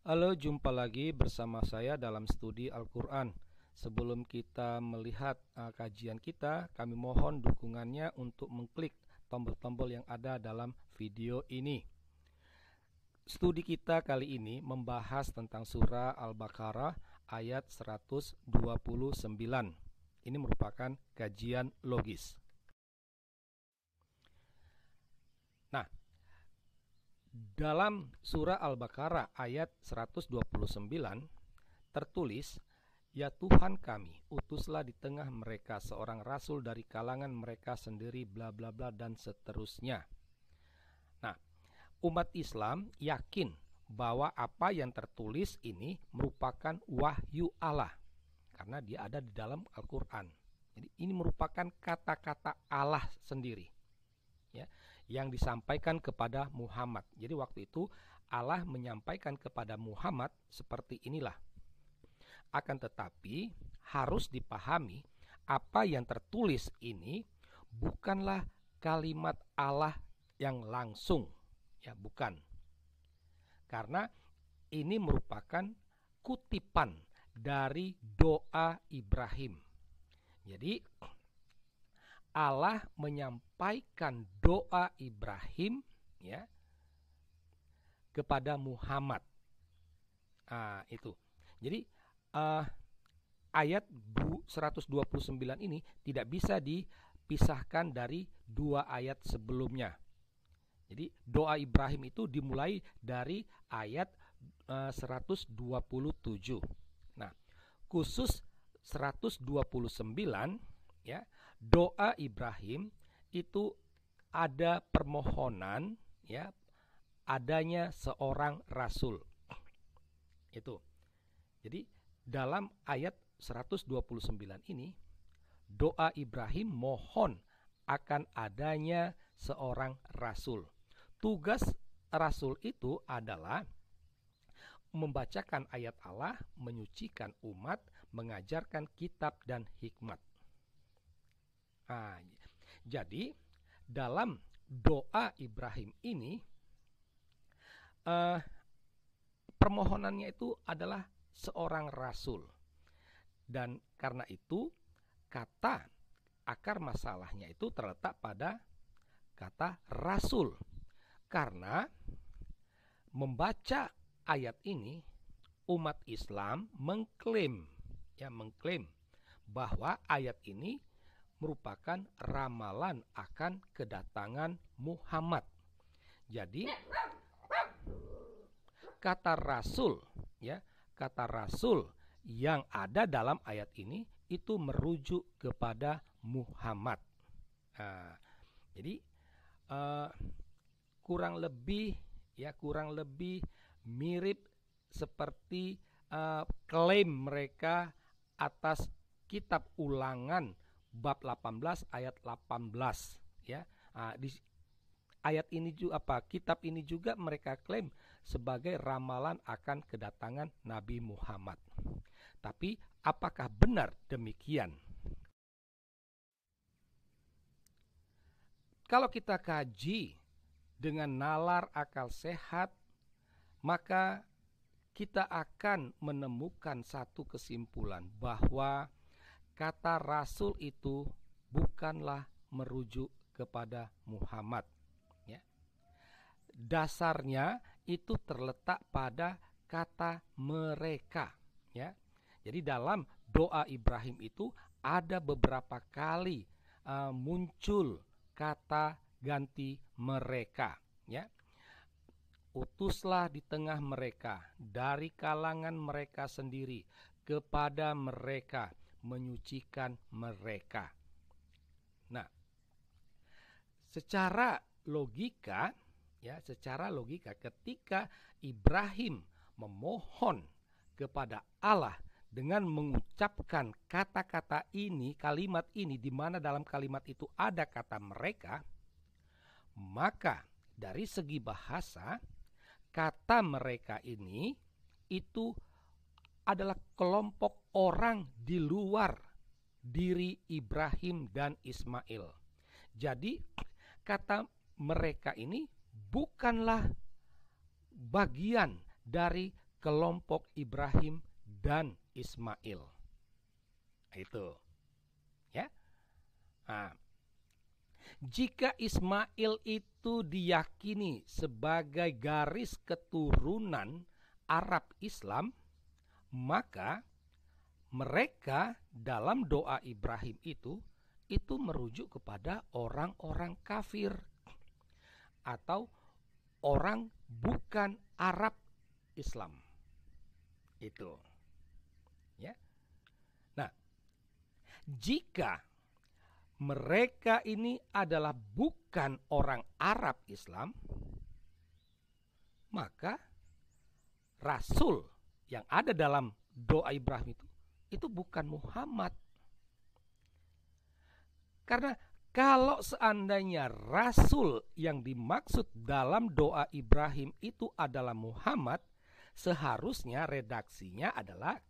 Halo, jumpa lagi bersama saya dalam studi Al-Quran. Sebelum kita melihat kajian kita, kami mohon dukungannya untuk mengklik tombol-tombol yang ada dalam video ini. Studi kita kali ini membahas tentang surah Al-Baqarah ayat 129. Ini merupakan kajian logis. Nah, dalam surah Al-Baqarah ayat 129 tertulis, "Ya Tuhan kami, utuslah di tengah mereka seorang rasul dari kalangan mereka sendiri, bla bla bla," dan seterusnya. Nah, umat Islam yakin bahwa apa yang tertulis ini merupakan wahyu Allah karena dia ada di dalam Al-Quran. Jadi ini merupakan kata-kata Allah sendiri, ya, yang disampaikan kepada Muhammad. Jadi waktu itu Allah menyampaikan kepada Muhammad seperti inilah. Akan tetapi harus dipahami apa yang tertulis ini bukanlah kalimat Allah yang langsung, ya, bukan. Karena ini merupakan kutipan dari doa Ibrahim. Jadi Allah menyampaikan doa Ibrahim, ya, kepada Muhammad. Itu. Jadi ayat 129 ini tidak bisa dipisahkan dari dua ayat sebelumnya. Jadi doa Ibrahim itu dimulai dari ayat 127. Nah, khusus 129, ya, doa Ibrahim itu ada permohonan, ya, adanya seorang rasul. Itu. Jadi dalam ayat 129 ini doa Ibrahim mohon akan adanya seorang rasul. Tugas rasul itu adalah membacakan ayat Allah, menyucikan umat, mengajarkan kitab dan hikmat. Jadi dalam doa Ibrahim ini permohonannya itu adalah seorang rasul. Dan karena itu kata akar masalahnya itu terletak pada kata rasul. Karena membaca ayat ini umat Islam mengklaim bahwa ayat ini merupakan ramalan akan kedatangan Muhammad. Jadi kata rasul, ya, kata rasul yang ada dalam ayat ini itu merujuk kepada Muhammad. Jadi kurang lebih mirip seperti klaim mereka atas kitab Ulangan bab 18 ayat 18, ya. Di ayat ini juga kitab ini juga mereka klaim sebagai ramalan akan kedatangan Nabi Muhammad. Tapi apakah benar demikian? Kalau kita kaji dengan nalar akal sehat, maka kita akan menemukan satu kesimpulan bahwa kata rasul itu bukanlah merujuk kepada Muhammad, ya. Dasarnya itu terletak pada kata mereka, ya. Jadi dalam doa Ibrahim itu ada beberapa kali muncul kata ganti mereka, ya. Utuslah di tengah mereka dari kalangan mereka sendiri kepada mereka, menyucikan mereka. Nah, secara logika ketika Ibrahim memohon kepada Allah dengan mengucapkan kata-kata ini, kalimat ini, di mana dalam kalimat itu ada kata mereka, maka dari segi bahasa kata mereka ini itu adalah kelompok orang di luar diri Ibrahim dan Ismail. Jadi kata mereka ini bukanlah bagian dari kelompok Ibrahim dan Ismail. Itu. Ya. Nah, jika Ismail itu diyakini sebagai garis keturunan Arab Islam, maka mereka dalam doa Ibrahim itu merujuk kepada orang-orang kafir atau orang bukan Arab Islam. Itu. Ya. Nah, jika mereka ini adalah bukan orang Arab Islam, maka rasul yang ada dalam doa Ibrahim itu bukan Muhammad. Karena kalau seandainya rasul yang dimaksud dalam doa Ibrahim itu adalah Muhammad, seharusnya redaksinya adalah,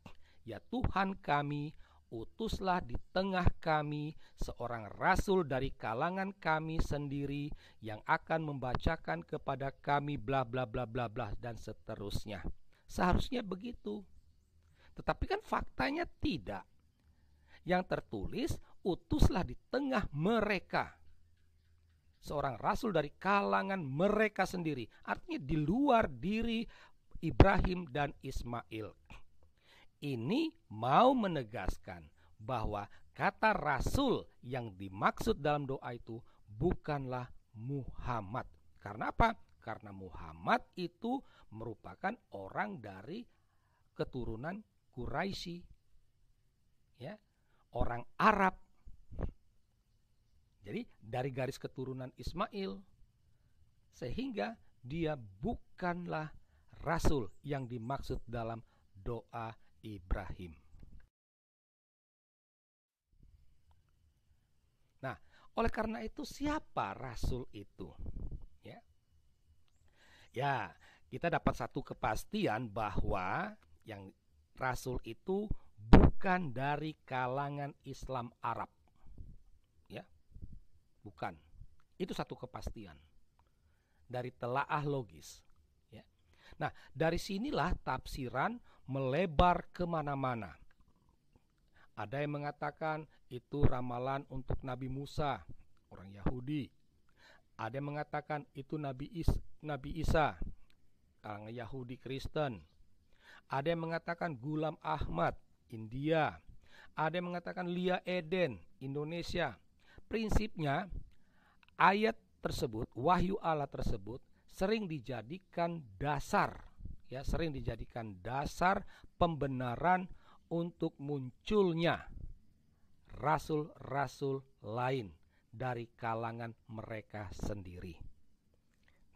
ya Tuhan kami, utuslah di tengah kami seorang rasul dari kalangan kami sendiri yang akan membacakan kepada kami bla bla bla bla bla dan seterusnya. Seharusnya begitu. Tetapi kan faktanya tidak. Yang tertulis, utuslah di tengah mereka seorang rasul dari kalangan mereka sendiri. Artinya di luar diri Ibrahim dan Ismail. Ini mau menegaskan bahwa kata rasul yang dimaksud dalam doa itu bukanlah Muhammad. Karena apa? Karena Muhammad itu merupakan orang dari keturunan Quraisy, ya, orang Arab. Jadi dari garis keturunan Ismail, sehingga dia bukanlah rasul yang dimaksud dalam doa Ibrahim. Nah, oleh karena itu siapa rasul itu? Ya, kita dapat satu kepastian bahwa yang rasul itu bukan dari kalangan Islam Arab. Ya. Bukan. Itu satu kepastian dari telaah logis. Ya. Nah, dari sinilah tafsiran melebar kemana-mana. Ada yang mengatakan itu ramalan untuk Nabi Musa, orang Yahudi. Ada yang mengatakan itu Nabi Isa, orang Yahudi Kristen. Ada yang mengatakan Ghulam Ahmad, India. Ada yang mengatakan Lia Eden, Indonesia. Prinsipnya ayat tersebut, wahyu Allah tersebut sering dijadikan dasar, ya, sering dijadikan dasar pembenaran untuk munculnya rasul-rasul lain dari kalangan mereka sendiri.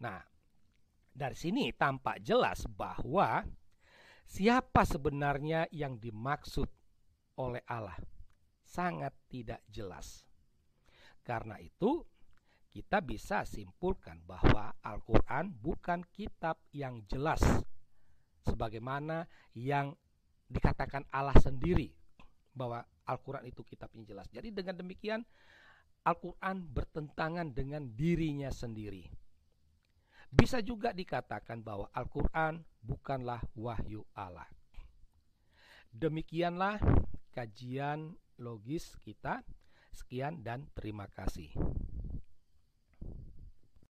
Nah, dari sini tampak jelas bahwa siapa sebenarnya yang dimaksud oleh Allah sangat tidak jelas. Karena itu, kita bisa simpulkan bahwa Al-Quran bukan kitab yang jelas, sebagaimana yang dikatakan Allah sendiri bahwa Al-Quran itu kitab yang jelas. Jadi dengan demikian Al-Quran bertentangan dengan dirinya sendiri. Bisa juga dikatakan bahwa Al-Quran bukanlah wahyu Allah. Demikianlah kajian logis kita. Sekian dan terima kasih.